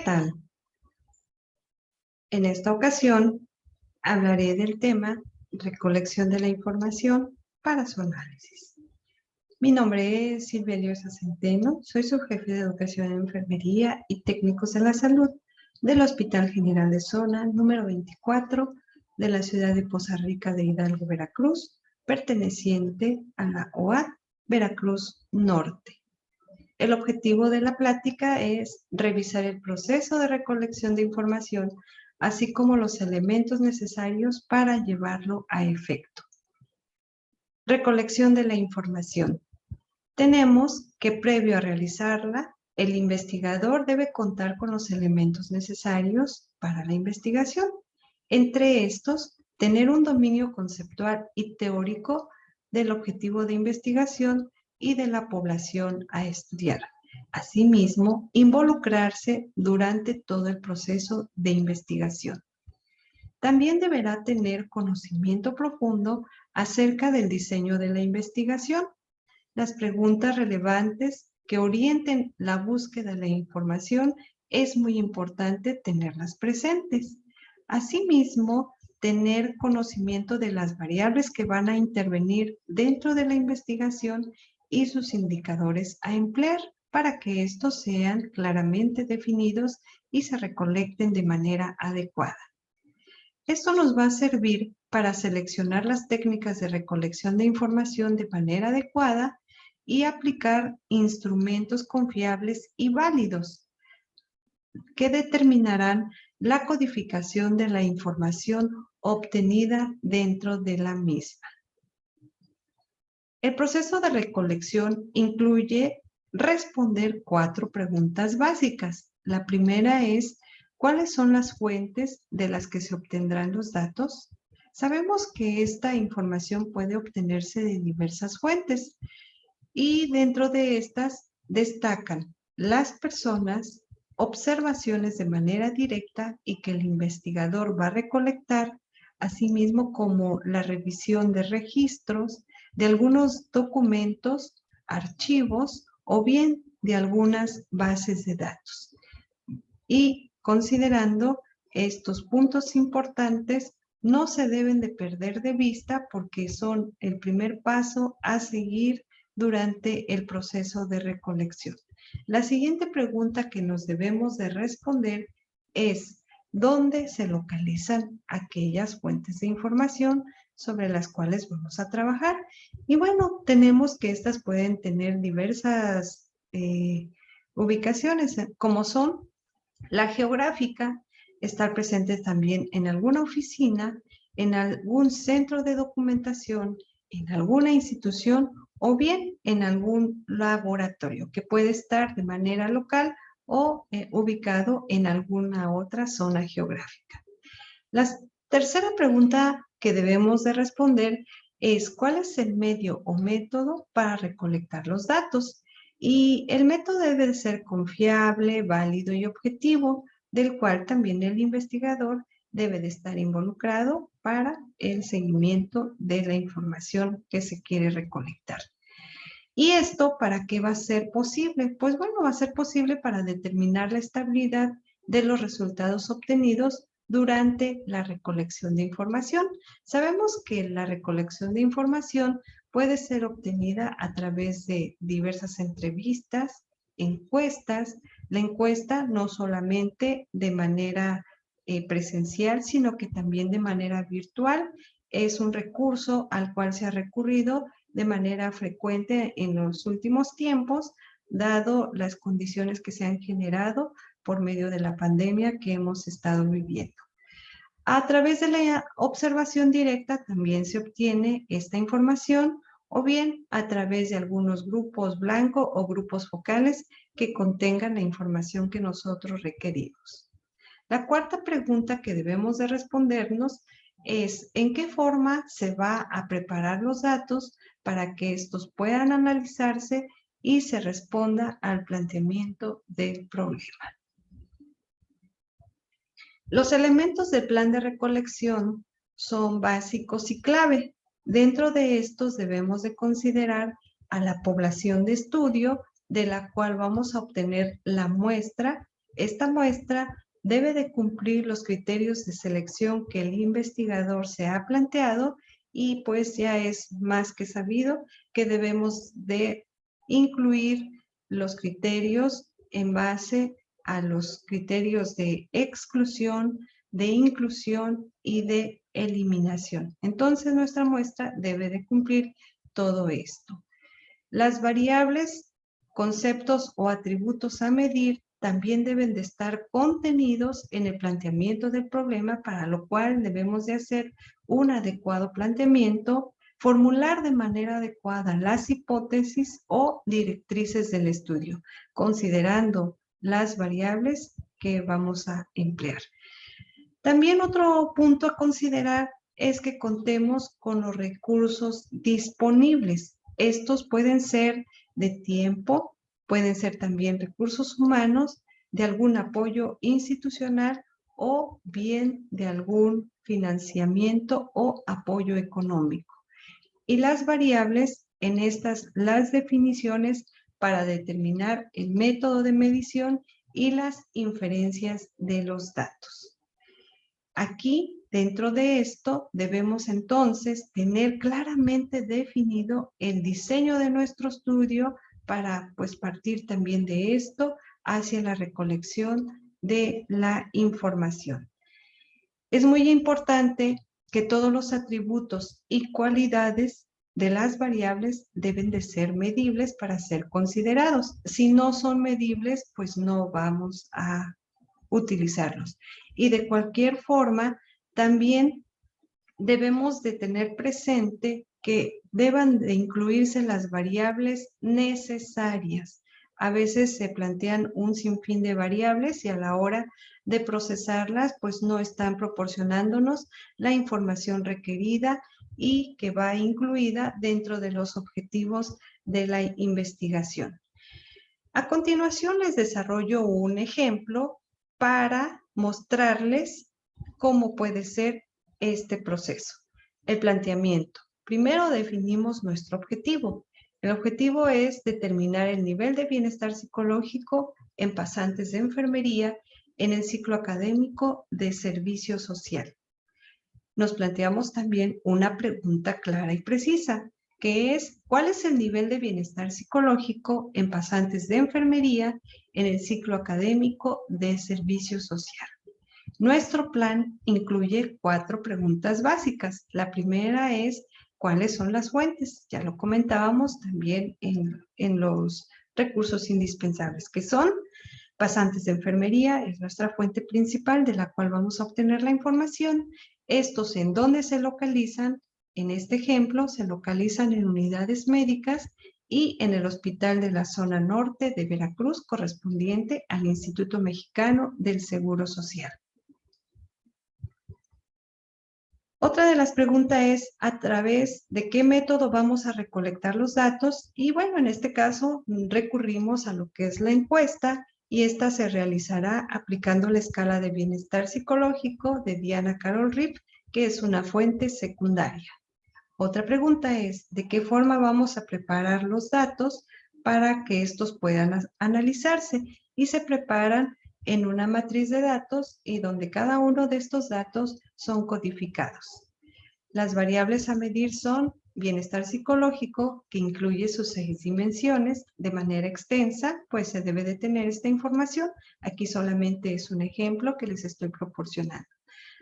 tal? En esta ocasión hablaré del tema recolección de la información para su análisis. Mi nombre es Silvia Eliosa Centeno, soy su jefe de Educación en Enfermería y Técnicos de la Salud del Hospital General de Zona número 24 de la ciudad de Poza Rica de Hidalgo, Veracruz, perteneciente a la OAD Veracruz Norte. El objetivo de la plática es revisar el proceso de recolección de información, así como los elementos necesarios para llevarlo a efecto. Recolección de la información. Tenemos que previo a realizarla, el investigador debe contar con los elementos necesarios para la investigación. Entre estos, tener un dominio conceptual y teórico del objetivo de investigación y de la población a estudiar. Asimismo, involucrarse durante todo el proceso de investigación. También deberá tener conocimiento profundo acerca del diseño de la investigación, las preguntas relevantes que orienten la búsqueda de la información es muy importante tenerlas presentes. Asimismo, tener conocimiento de las variables que van a intervenir dentro de la investigación y sus indicadores a emplear para que estos sean claramente definidos y se recolecten de manera adecuada. Esto nos va a servir para seleccionar las técnicas de recolección de información de manera adecuada y aplicar instrumentos confiables y válidos que determinarán la codificación de la información obtenida dentro de la misma. El proceso de recolección incluye responder 4 preguntas básicas. La primera es, ¿cuáles son las fuentes de las que se obtendrán los datos? Sabemos que esta información puede obtenerse de diversas fuentes y dentro de estas destacan las personas, observaciones de manera directa y que el investigador va a recolectar, asimismo como la revisión de registros, de algunos documentos, archivos o bien de algunas bases de datos. Y considerando estos puntos importantes, no se deben de perder de vista porque son el primer paso a seguir durante el proceso de recolección. La siguiente pregunta que nos debemos de responder es, ¿dónde se localizan aquellas fuentes de información sobre las cuales vamos a trabajar? Y bueno, tenemos que estas pueden tener diversas ubicaciones, como son la geográfica, estar presentes también en alguna oficina, en algún centro de documentación, en alguna institución o bien en algún laboratorio que puede estar de manera local o ubicado en alguna otra zona geográfica. La tercera pregunta que debemos de responder es ¿cuál es el medio o método para recolectar los datos? Y el método debe de ser confiable, válido y objetivo, del cual también el investigador debe de estar involucrado para el seguimiento de la información que se quiere recolectar. ¿Y esto para qué va a ser posible? Pues bueno, va a ser posible para determinar la estabilidad de los resultados obtenidos durante la recolección de información. Sabemos que la recolección de información puede ser obtenida a través de diversas entrevistas, encuestas. La encuesta no solamente de manera presencial, sino que también de manera virtual. Es un recurso al cual se ha recurrido de manera frecuente en los últimos tiempos, dado las condiciones que se han generado por medio de la pandemia que hemos estado viviendo. A través de la observación directa también se obtiene esta información o bien a través de algunos grupos blanco o grupos focales que contengan la información que nosotros requerimos. La cuarta pregunta que debemos de respondernos es ¿en qué forma se va a preparar los datos para que estos puedan analizarse y se responda al planteamiento del problema? Los elementos del plan de recolección son básicos y clave. Dentro de estos debemos de considerar a la población de estudio de la cual vamos a obtener la muestra Esta muestra debe de cumplir los criterios de selección que el investigador se ha planteado y pues ya es más que sabido que debemos de incluir los criterios en base a los criterios de exclusión, de inclusión y de eliminación. Entonces, nuestra muestra debe de cumplir todo esto. Las variables, conceptos o atributos a medir también deben de estar contenidos en el planteamiento del problema, para lo cual debemos de hacer un adecuado planteamiento, formular de manera adecuada las hipótesis o directrices del estudio, considerando las variables que vamos a emplear. También otro punto a considerar es que contemos con los recursos disponibles. Estos pueden ser de tiempo, pueden ser también recursos humanos, de algún apoyo institucional o bien de algún financiamiento o apoyo económico. Y las variables, en estas las definiciones para determinar el método de medición y las inferencias de los datos. Aquí, dentro de esto, debemos entonces tener claramente definido el diseño de nuestro estudio para, pues, partir también de esto hacia la recolección de la información. Es muy importante que todos los atributos y cualidades de las variables deben de ser medibles para ser considerados. Si no son medibles, pues no vamos a utilizarlos. Y de cualquier forma, también debemos de tener presente que deban de incluirse las variables necesarias. A veces se plantean un sinfín de variables y a la hora de procesarlas, pues no están proporcionándonos la información requerida y que va incluida dentro de los objetivos de la investigación. A continuación les desarrollo un ejemplo para mostrarles cómo puede ser este proceso. El planteamiento. Primero definimos nuestro objetivo. El objetivo es determinar el nivel de bienestar psicológico en pasantes de enfermería en el ciclo académico de servicio social. Nos planteamos también una pregunta clara y precisa, que es: ¿cuál es el nivel de bienestar psicológico en pasantes de enfermería en el ciclo académico de servicio social? Nuestro plan incluye 4 preguntas básicas. La primera es: ¿cuáles son las fuentes? Ya lo comentábamos también en los recursos indispensables, que son pasantes de enfermería, es nuestra fuente principal de la cual vamos a obtener la información. Estos, ¿en dónde se localizan? En este ejemplo, se localizan en unidades médicas y en el hospital de la zona norte de Veracruz, correspondiente al Instituto Mexicano del Seguro Social. Otra de las preguntas es: ¿a través de qué método vamos a recolectar los datos? Y bueno, en este caso recurrimos a lo que es la encuesta, y esta se realizará aplicando la escala de bienestar psicológico de Diana Carol Ripp, que es una fuente secundaria. Otra pregunta es: ¿de qué forma vamos a preparar los datos para que estos puedan analizarse? Y se preparan en una matriz de datos y donde cada uno de estos datos son codificados. Las variables a medir son bienestar psicológico, que incluye sus 6 dimensiones de manera extensa, pues se debe de tener esta información. Aquí solamente es un ejemplo que les estoy proporcionando.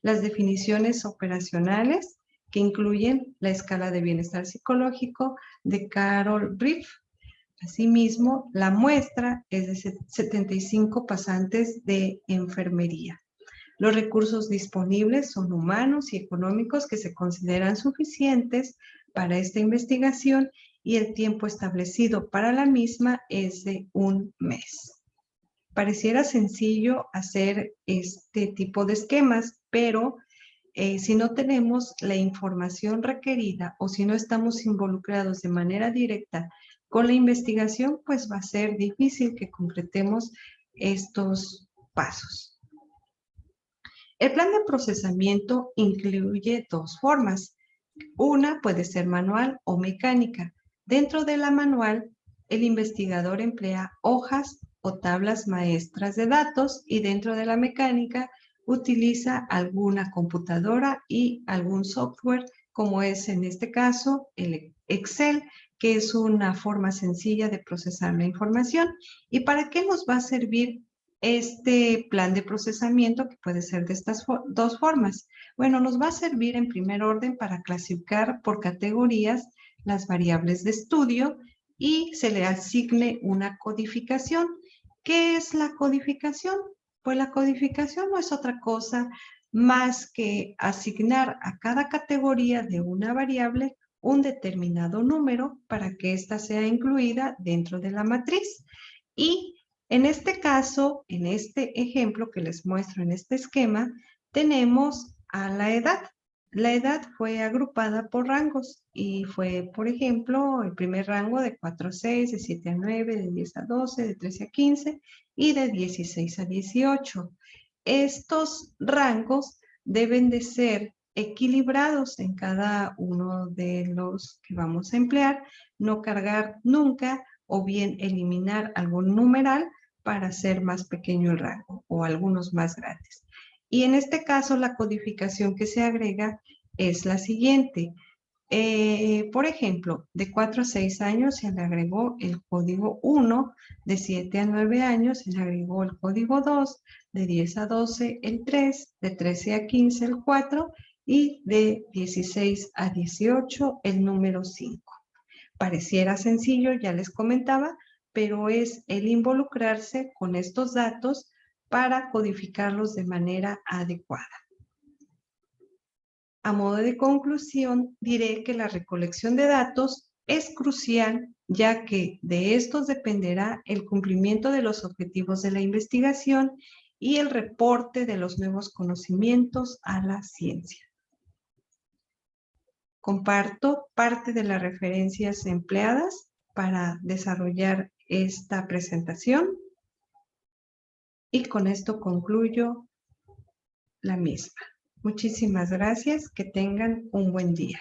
Las definiciones operacionales, que incluyen la escala de bienestar psicológico de Carol Riff. Asimismo, la muestra es de 75 pasantes de enfermería. Los recursos disponibles son humanos y económicos que se consideran suficientes para esta investigación, y el tiempo establecido para la misma es de 1 mes. Pareciera sencillo hacer este tipo de esquemas, pero si no tenemos la información requerida o si no estamos involucrados de manera directa con la investigación, pues va a ser difícil que concretemos estos pasos. El plan de procesamiento incluye 2 formas. Una puede ser manual o mecánica. Dentro de la manual, el investigador emplea hojas o tablas maestras de datos y dentro de la mecánica utiliza alguna computadora y algún software, como es en este caso el Excel, que es una forma sencilla de procesar la información. ¿Y para qué nos va a servir este plan de procesamiento, que puede ser de estas dos formas? Bueno, nos va a servir en primer orden para clasificar por categorías las variables de estudio y se le asigne una codificación. ¿Qué es la codificación? Pues la codificación no es otra cosa más que asignar a cada categoría de una variable un determinado número para que ésta sea incluida dentro de la matriz. Y en este caso, en este ejemplo que les muestro en este esquema, tenemos a la edad. La edad fue agrupada por rangos y fue, por ejemplo, el primer rango de 4 a 6, de 7 a 9, de 10 a 12, de 13 a 15 y de 16 a 18. Estos rangos deben de ser equilibrados en cada uno de los que vamos a emplear, no cargar nunca o bien eliminar algún numeral para hacer más pequeño el rango o algunos más grandes. Y en este caso la codificación que se agrega es la siguiente. Por ejemplo, de 4 a 6 años se le agregó el código 1, de 7 a 9 años se le agregó el código 2, de 10 a 12 el 3, de 13 a 15 el 4 y de 16 a 18 el número 5. Pareciera sencillo, ya les comentaba, pero es el involucrarse con estos datos para codificarlos de manera adecuada. A modo de conclusión, diré que la recolección de datos es crucial, ya que de estos dependerá el cumplimiento de los objetivos de la investigación y el reporte de los nuevos conocimientos a la ciencia. Comparto parte de las referencias empleadas para desarrollar esta presentación y con esto concluyo la misma. Muchísimas gracias, que tengan un buen día.